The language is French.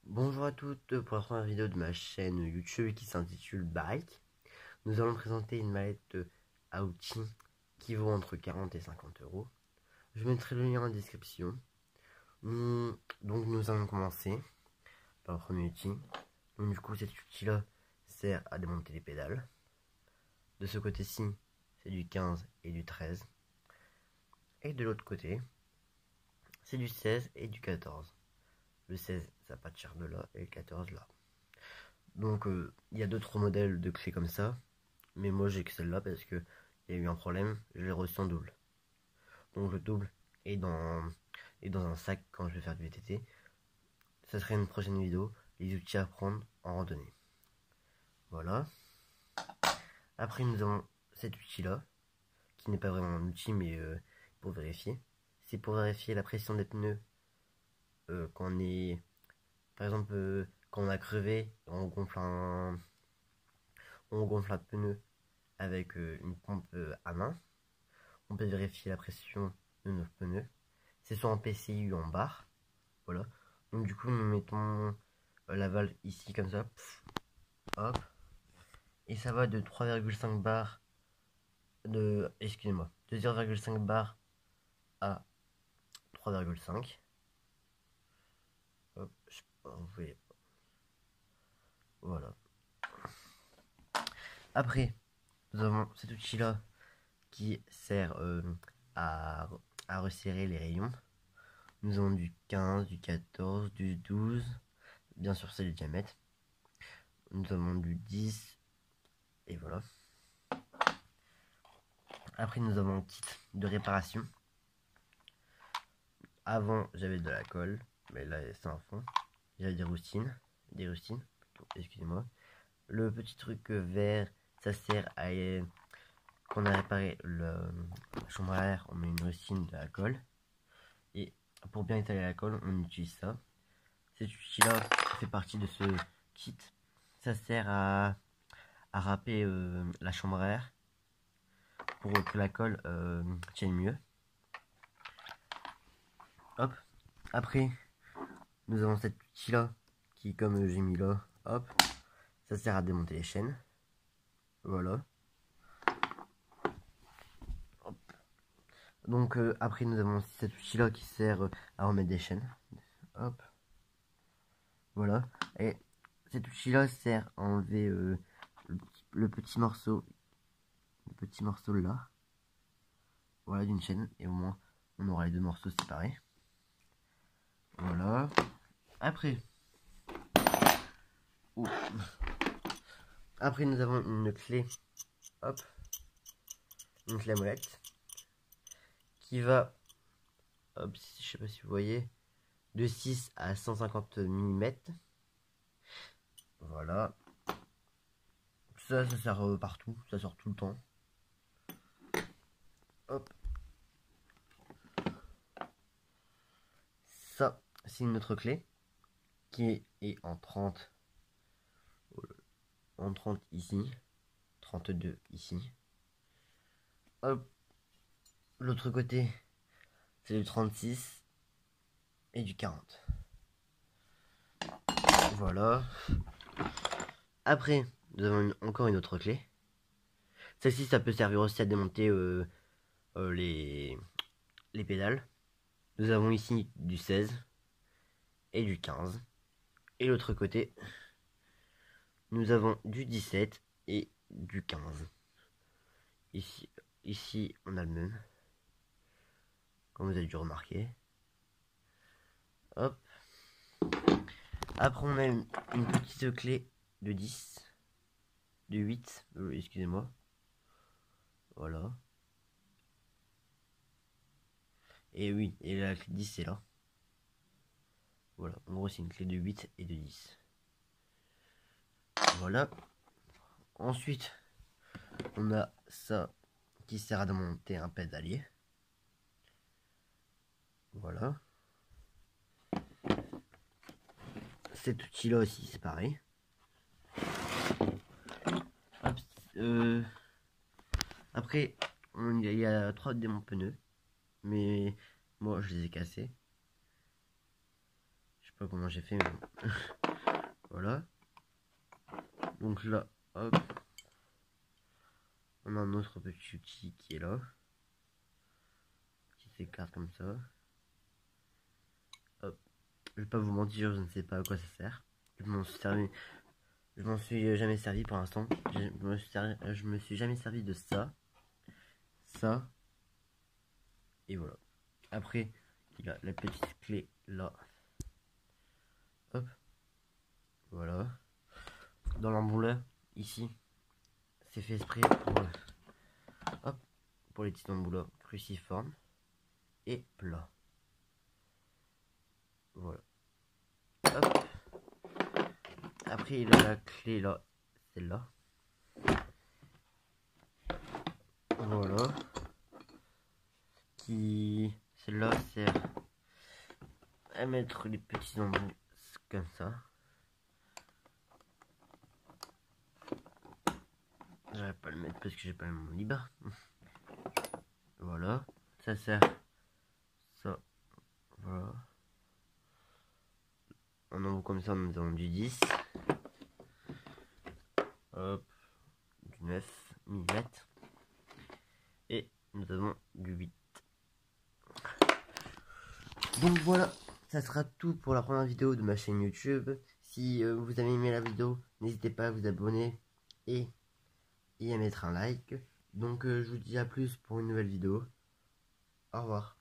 Bonjour à toutes pour la première vidéo de ma chaîne YouTube qui s'intitule Bike. Nous allons présenter une mallette à outils qui vaut entre 40 et 50 euros. Je mettrai le lien en description. Donc nous allons commencer par le premier outil. Donc du coup cet outil là sert à démonter les pédales. De ce côté-ci c'est du 15 et du 13. Et de l'autre côté c'est du 16 et du 14. Le 16 ça partir de là et le 14 là. Donc il y a d'autres modèles de clés comme ça, mais moi j'ai que celle-là parce que il y a eu un problème, je l'ai reçu en double. Donc le double est dans un sac quand je vais faire du VTT. Ça serait une prochaine vidéo, les outils à prendre en randonnée. Voilà. Après nous avons cet outil-là, qui n'est pas vraiment un outil mais pour vérifier. C'est pour vérifier la pression des pneus quand on est, par exemple, quand on a crevé, on gonfle un pneu avec une pompe à main. On peut vérifier la pression de nos pneus. C'est soit en PCI ou en barre. Voilà. Donc du coup, nous mettons la valve ici comme ça. Pff, hop. Et ça va de 3,5 bar excusez-moi, de 0,5 bar à 3,5. Hop, je sais pas, vous voyez. Voilà. Après, nous avons cet outil-là qui sert à, à resserrer les rayons. Nous avons du 15, du 14, du 12. Bien sûr, c'est le diamètre. Nous avons du 10. Et voilà. Après, nous avons un kit de réparation. Avant, j'avais de la colle. Mais là, c'est un fond. J'avais des rustines. Excusez-moi. Le petit truc vert, ça sert à... Quand on a réparé la chambre à air, on met une rustine de la colle. Et pour bien étaler la colle, on utilise ça. Cet outil-là fait partie de ce kit. Ça sert à râper la chambre à air pour que la colle tienne mieux. Hop. Après, nous avons cet outil-là qui, comme j'ai mis là, hop, ça sert à démonter les chaînes. Voilà. Hop. Donc après, nous avons aussi cet outil-là qui sert à remettre des chaînes. Hop. Voilà. Et cet outil-là sert à enlever le petit morceau là. Voilà, d'une chaîne. Et au moins, on aura les deux morceaux séparés. Voilà. Après, après nous avons une clé, hop, une clé à molette qui va, hop, je sais pas si vous voyez, de 6 à 150 mm. Voilà. Ça sert partout, ça sort tout le temps. Hop. Ça, c'est une autre clé qui est en 30. En 30 ici, 32 ici. Hop. L'autre côté, c'est du 36 et du 40. Voilà. Après, nous avons encore une autre clé. Celle-ci, ça peut servir aussi à démonter les pédales. Nous avons ici du 16 et du 15. Et l'autre côté, nous avons du 17 et du 15. Ici, on a le même. Comme vous avez dû remarquer. Hop. Après, on a une petite clé de 10. De 8. Excusez-moi. Voilà. Et oui, et la clé de 10 c'est là. Voilà, en gros c'est une clé de 8 et de 10. Voilà. Ensuite, on a ça qui sert à démonter un pédalier. Voilà. Cet outil là aussi c'est pareil. Hop, après, il y a 3 démonte pneus. Mais moi je les ai cassés. Je sais pas comment j'ai fait, mais bon. Voilà. Donc là, hop. On a un autre petit outil qui est là. Qui s'écarte comme ça. Hop. Je vais pas vous mentir, je ne sais pas à quoi ça sert. Je m'en suis jamais servi pour l'instant. Je me suis jamais servi de ça. Ça. Et voilà. Après, il a la petite clé là. Hop. Voilà. Dans l'embout ici, c'est fait exprès pour, hop, pour les petits embouts là, cruciformes et plats. Voilà. Hop. Après, il a la clé là, celle-là. Voilà. Celle-là sert à mettre les petits embouts comme ça. J'arrive pas à le mettre parce que j'ai pas mon libre. Voilà. Ça sert. Ça. Voilà. Un embout comme ça, nous avons du 10. Hop. Du 9 mm. Et nous avons du 8. Donc voilà, ça sera tout pour la première vidéo de ma chaîne YouTube. Si vous avez aimé la vidéo, n'hésitez pas à vous abonner et à mettre un like. Donc je vous dis à plus pour une nouvelle vidéo. Au revoir.